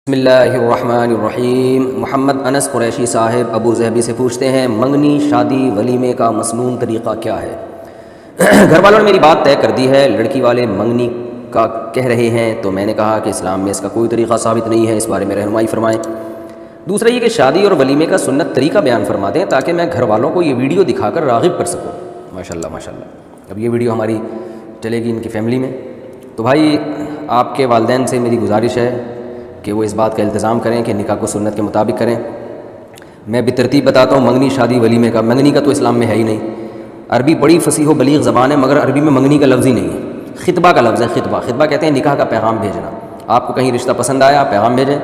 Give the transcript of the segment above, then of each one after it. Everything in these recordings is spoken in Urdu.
بسم اللہ الرحمن الرحیم۔ محمد انس قریشی صاحب ابو ظہبی سے پوچھتے ہیں، منگنی شادی ولیمے کا مسنون طریقہ کیا ہے؟ گھر والوں نے میری بات طے کر دی ہے، لڑکی والے منگنی کا کہہ رہے ہیں، تو میں نے کہا کہ اسلام میں اس کا کوئی طریقہ ثابت نہیں ہے، اس بارے میں رہنمائی فرمائیں۔ دوسرا یہ کہ شادی اور ولیمے کا سنت طریقہ بیان فرما دیں تاکہ میں گھر والوں کو یہ ویڈیو دکھا کر راغب کر سکوں۔ ماشاءاللہ ماشاءاللہ، اب یہ ویڈیو ہماری چلے گی ان کی فیملی میں۔ تو بھائی آپ کے والدین سے میری گزارش ہے کہ وہ اس بات کا التزام کریں کہ نکاح کو سنت کے مطابق کریں۔ میں بترتیب بتاتا ہوں منگنی شادی ولیمے کا۔ منگنی کا تو اسلام میں ہے ہی نہیں، عربی بڑی فصیح و بلیغ زبان ہے، مگر عربی میں منگنی کا لفظ ہی نہیں ہے، خطبہ کا لفظ ہے۔ خطبہ کہتے ہیں نکاح کا پیغام بھیجنا۔ آپ کو کہیں رشتہ پسند آیا، آپ پیغام بھیجیں،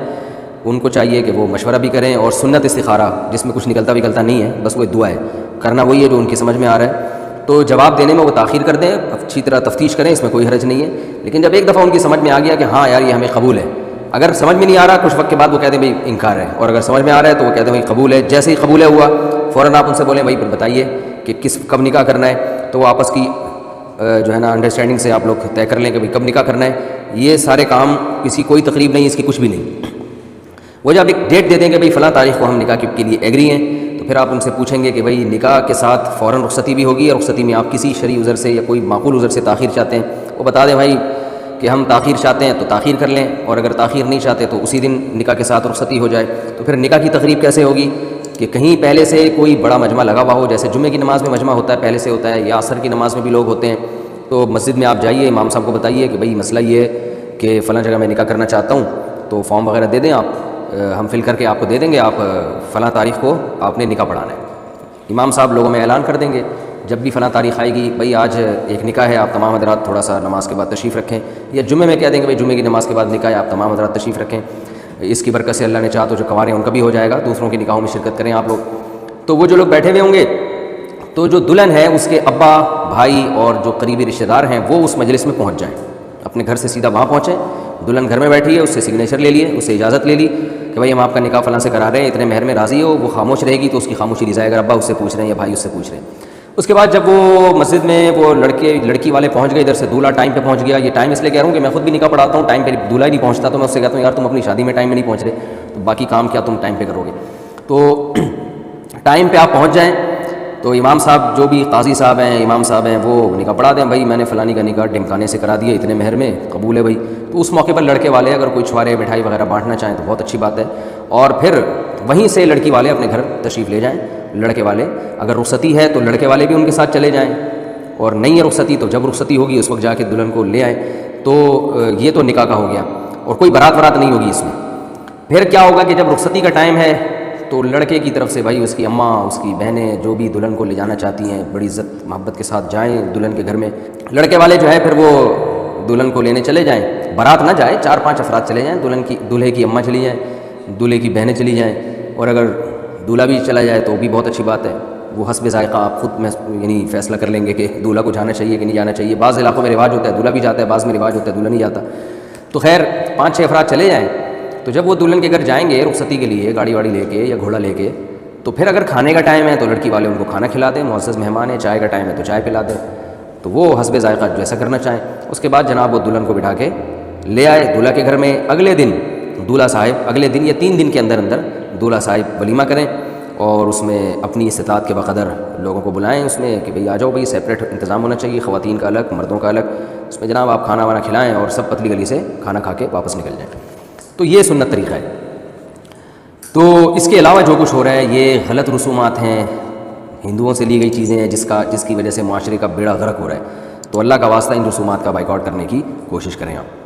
ان کو چاہیے کہ وہ مشورہ بھی کریں، اور سنت استخارہ جس میں کچھ نکلتا نہیں ہے، بس وہ دعا ہے، کرنا وہی ہے جو ان کی سمجھ میں آ رہا ہے۔ تو جواب دینے میں وہ تاخیر کر دیں، اچھی طرح تفتیش کریں، اس میں کوئی حرج نہیں ہے۔ لیکن جب ایک دفعہ ان کی سمجھ میں آ گیا کہ ہاں یار یہ ہمیں قبول ہے، اگر سمجھ میں نہیں آ رہا کچھ وقت کے بعد وہ کہتے ہیں بھائی انکار ہے، اور اگر سمجھ میں آ رہا ہے تو وہ کہتے ہیں بھائی قبول ہے۔ جیسے ہی قبول ہے ہوا فوراً آپ ان سے بولیں بھائی بتائیے کہ کب نکاح کرنا ہے، تو وہ آپس کی جو ہے نا انڈرسٹینڈنگ سے آپ لوگ طے کر لیں کہ بھائی کب نکاح کرنا ہے۔ یہ سارے کام کوئی تقریب نہیں، اس کی کچھ بھی نہیں۔ وہ جب ایک ڈیٹ دے دیں کہ بھائی فلاں تاریخ کو ہم نکاح کے لیے ایگری ہیں، تو پھر آپ ان سے پوچھیں گے کہ بھائی نکاح کے ساتھ فوراً رخصتی بھی ہوگی، اور رخصتی میں آپ کسی شرعی عذر سے یا کوئی معقول عذر سے تاخیر چاہتے ہیں، وہ بتا دیں بھائی کہ ہم تاخیر چاہتے ہیں تو تاخیر کر لیں، اور اگر تاخیر نہیں چاہتے تو اسی دن نکاح کے ساتھ رخصتی ہو جائے۔ تو پھر نکاح کی تقریب کیسے ہوگی کہ کہیں پہلے سے کوئی بڑا مجمع لگا ہوا ہو، جیسے جمعے کی نماز میں مجمع ہوتا ہے پہلے سے ہوتا ہے، یا عصر کی نماز میں بھی لوگ ہوتے ہیں، تو مسجد میں آپ جائیے، امام صاحب کو بتائیے کہ بھائی مسئلہ یہ ہے کہ فلاں جگہ میں نکاح کرنا چاہتا ہوں، تو فارم وغیرہ دے دیں آپ، ہم فل کر کے آپ کو دے دیں گے، آپ فلاں تاریخ کو آپ نے نکاح پڑھانا ہے۔ امام صاحب لوگوں میں اعلان کر دیں گے جب بھی فلاں تاریخ آئے گی بھائی آج ایک نکاح ہے، آپ تمام حضرات تھوڑا سا نماز کے بعد تشریف رکھیں، یا جمعے میں کہہ دیں گے بھائی جمعے کی نماز کے بعد نکاح ہے، آپ تمام حضرات تشریف رکھیں، اس کی برکت سے اللہ نے چاہا تو جو کنوارے ہیں ان کا بھی ہو جائے گا، دوسروں کے نکاحوں میں شرکت کریں آپ لوگ۔ تو وہ جو لوگ بیٹھے ہوئے ہوں گے، تو جو دلہن ہے اس کے ابا بھائی اور جو قریبی رشتہ دار ہیں وہ اس مجلس میں پہنچ جائیں، اپنے گھر سے سیدھا وہاں پہنچیں، دلہن گھر میں بیٹھی ہے، اس سے سگنیچر لے لیے، اس سے اجازت لے لی کہ بھائی ہم آپ کا نکاح فلاں سے کرا رہے ہیں، اتنے مہر میں راضی ہو۔ وہ خاموش رہے گی تو اس کی خاموشی رضا ہے، اگر ابا اس سے پوچھ رہے ہیں یا بھائی اس سے پوچھ رہے ہیں۔ اس کے بعد جب وہ مسجد میں وہ لڑکی والے پہنچ گئے، ادھر سے دولہا ٹائم پہ پہنچ گیا۔ یہ ٹائم اس لیے کہہ رہا ہوں کہ میں خود بھی نکاح پڑھاتا ہوں، ٹائم پہ دولہا ہی نہیں پہنچتا، تو میں اس سے کہتا ہوں یار تم اپنی شادی میں ٹائم میں نہیں پہنچ رہے تو باقی کام کیا تم ٹائم پہ کرو گے۔ تو ٹائم پہ آپ پہنچ جائیں تو امام صاحب جو بھی قاضی صاحب ہیں، امام صاحب ہیں، وہ نکاح پڑھا دیں، بھائی میں نے فلانی کا نکاح ڈمکانے سے کرا دیا اتنے مہر میں، قبول ہے بھائی۔ تو اس موقع پر لڑکے والے اگر کوئی چھوارے مٹھائی وغیرہ بانٹنا چاہیں تو بہت اچھی بات ہے، اور پھر وہیں سے لڑکی والے اپنے گھر تشریف لے جائیں۔ لڑکے والے اگر رخصتی ہے تو لڑکے والے بھی ان کے ساتھ چلے جائیں، اور نہیں ہے رخصتی تو جب رخصتی ہوگی اس وقت جا کے دلہن کو لے آئیں۔ تو یہ تو نکاح کا ہو گیا، اور کوئی برات نہیں ہوگی اس میں۔ پھر کیا ہوگا کہ جب رخصتی کا ٹائم ہے تو لڑکے کی طرف سے بھائی اس کی اماں، اس کی بہنیں جو بھی دلہن کو لے جانا چاہتی ہیں بڑی عزت محبت کے ساتھ جائیں دلہن کے گھر میں۔ لڑکے والے جو ہے پھر وہ دلہن کو لینے چلے جائیں، برات نہ جائے، 4-5 افراد چلے جائیں، دولہے کی اماں چلی جائیں، دولہے کی بہنیں چلی جائیں، اور اگر دولہا بھی چلا جائے تو بھی بہت اچھی بات ہے۔ وہ حسب ذائقہ آپ خود میں فیصلہ کر لیں گے کہ دولہا کو جانا چاہیے کہ نہیں جانا چاہیے۔ بعض علاقوں میں رواج ہوتا ہے دولہا بھی جاتا ہے، بعض میں رواج ہوتا ہے دولہا نہیں جاتا۔ تو خیر 5-6 افراد چلے جائیں، تو جب وہ دلہن کے گھر جائیں گے رخصتی کے لیے گاڑی واڑی لے کے یا گھوڑا لے کے، تو پھر اگر کھانے کا ٹائم ہے تو لڑکی والے ان کو کھانا کھلا دیں، معزز مہمان ہیں، چائے کا ٹائم ہے تو چائے پلا دیں، تو وہ حسب ذائقہ جیسا کرنا چاہیں۔ اس کے بعد جناب وہ دلہن کو بٹھا کے لے آئے دولہا کے گھر میں۔ اگلے دن دولہا صاحب اگلے دن یا 3 دن کے اندر دولہا صاحب ولیمہ کریں، اور اس میں اپنی استطاعت کے بقدر لوگوں کو بلائیں اس میں کہ بھئی آ جاؤ، بھئی سیپریٹ انتظام ہونا چاہیے، خواتین کا الگ مردوں کا الگ، اس میں جناب آپ کھانا وانا کھلائیں اور سب پتلی گلی سے کھانا کھا کے واپس نکل جائیں۔ تو یہ سنت طریقہ ہے۔ تو اس کے علاوہ جو کچھ ہو رہا ہے یہ غلط رسومات ہیں، ہندوؤں سے لی گئی چیزیں ہیں جس کی وجہ سے معاشرے کا بیڑا غرق ہو رہا ہے۔ تو اللہ کا واسطہ ان رسومات کا بائیکاٹ کرنے کی کوشش کریں آپ۔